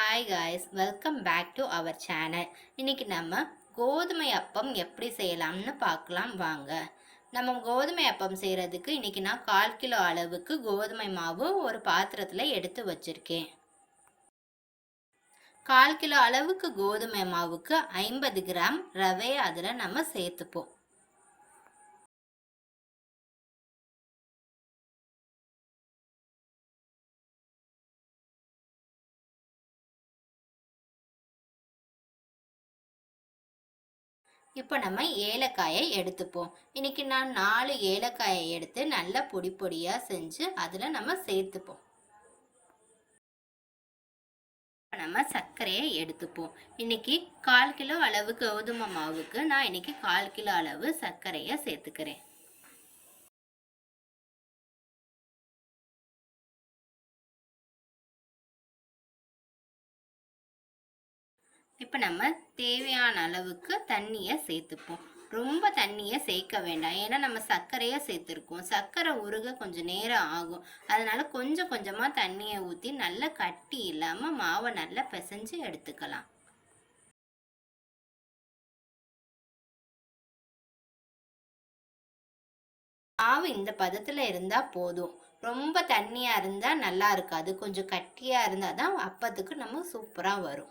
Hi guys, welcome back to our channel. இன்னைக்கு நம்ம கோதுமை அப்பம் எப்படி செய்யலாம்னு பார்க்கலாம் வாங்க. நம்ம கோதுமை அப்பம் செய்கிறதுக்கு இன்னைக்கு நான் 1/4 கிலோ அளவுக்கு கோதுமை மாவு ஒரு பாத்திரத்தில் எடுத்து வச்சுருக்கேன். 1/4 கிலோ அளவுக்கு கோதுமை மாவுக்கு 50 கிராம் ரவையை அதில் நம்ம சேர்த்துப்போம். இப்போ நம்ம ஏலக்காயை எடுத்துப்போம். இன்னைக்கு நான் 4 ஏலக்காயை எடுத்து நல்லா பொடி பொடியாக செஞ்சு அதில் நம்ம சேர்த்துப்போம். நம்ம சர்க்கரையை எடுத்துப்போம். இன்னைக்கு 1/4 கிலோ அளவு கோதுமை மாவுக்கு நான் இன்னைக்கு 1/4 கிலோ அளவு சர்க்கரையை சேர்த்துக்கிறேன். இப்போ நம்ம தேவையான அளவுக்கு தண்ணியை சேர்த்துப்போம். ரொம்ப தண்ணியை சேர்க்க வேண்டாம், ஏன்னா நம்ம சர்க்கரையை சேர்த்துருக்கோம். சர்க்கரை உருக கொஞ்சம் நேரம் ஆகும். அதனால கொஞ்சம் கொஞ்சமாக தண்ணியை ஊற்றி நல்லா கட்டி இல்லாமல் மாவை நல்லா பிசைஞ்சு எடுத்துக்கலாம். மாவு இந்த பதத்தில் இருந்தால் போதும். ரொம்ப தண்ணியாக இருந்தால் நல்லா இருக்காது. கொஞ்சம் கட்டியாக இருந்தால் தான் அப்பத்துக்கு நம்ம சூப்பராக வரும்.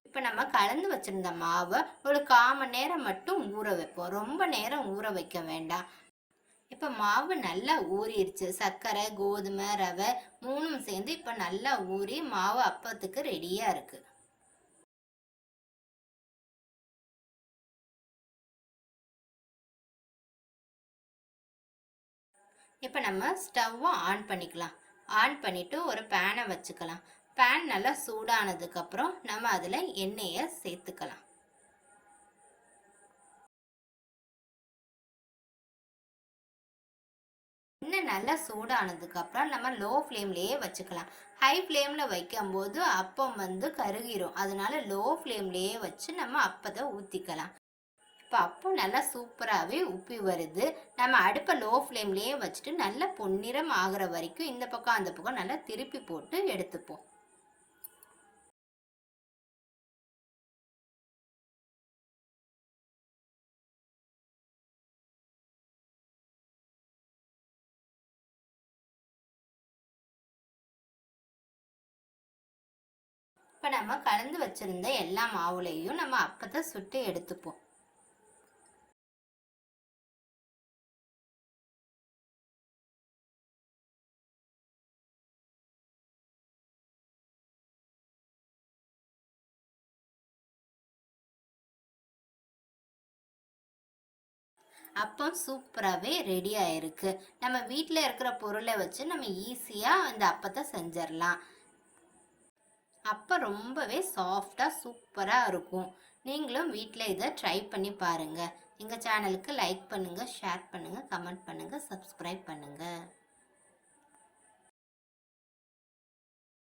இப்போ நம்ம கலந்து வச்சுருந்த மாவை ஒரு 1/4 மணி நேரம் மட்டும் ஊற வைப்போம். ரொம்ப நேரம் ஊற வைக்க வேண்டாம். இப்போ மாவு நல்லா ஊறிடுச்சு. சர்க்கரை, கோதுமை, ரவை 3ம் சேர்ந்து இப்போ நல்லா ஊறி மாவு அப்பத்துக்கு ரெடியாக இருக்குது. இப்போ நம்ம ஸ்டவ்வை ஆன் பண்ணிக்கலாம். ஆன் பண்ணிவிட்டு ஒரு பேனை வச்சுக்கலாம். பேன் நல்லா சூடானதுக்கப்புறம் நம்ம அதில் எண்ணெயை சேர்த்துக்கலாம். எண்ணெய் நல்லா சூடானதுக்கப்புறம் நம்ம லோ ஃப்ளேம்லேயே வச்சுக்கலாம். ஹை ஃப்ளேமில் வைக்கும்போது அப்பம் கருகிரும். அதனால லோ ஃப்ளேம்லேயே வச்சு நம்ம அப்பத்தை ஊற்றிக்கலாம். இப்போ அப்பம் நல்லா சூப்பராகவே உப்பி வருது. நம்ம அடுப்பை லோ ஃப்ளேம்லேயே வச்சுட்டு நல்லா பொன்னிறம் ஆகிற வரைக்கும் இந்த பக்கம் அந்த பக்கம் நல்லா திருப்பி போட்டு எடுத்துப்போம். இப்போ நம்ம கலந்து வச்சுருந்த எல்லா மாவுலையும் நம்ம அப்பத்தை சுட்டு எடுத்துப்போம். அப்பம் சூப்பராகவே ரெடி ஆயிருக்கு. நம்ம வீட்டில் இருக்கிற பொருளை வச்சு நம்ம ஈஸியாக இந்த அப்பத்தை செஞ்சிடலாம். அப்போ ரொம்பவே சாஃப்டாக சூப்பராக இருக்கும். நீங்களும் வீட்டில் இதை ட்ரை பண்ணி பாருங்கள். எங்கள் சேனலுக்கு லைக் பண்ணுங்கள், ஷேர் பண்ணுங்கள், கமெண்ட் பண்ணுங்கள், சப்ஸ்கிரைப் பண்ணுங்கள்.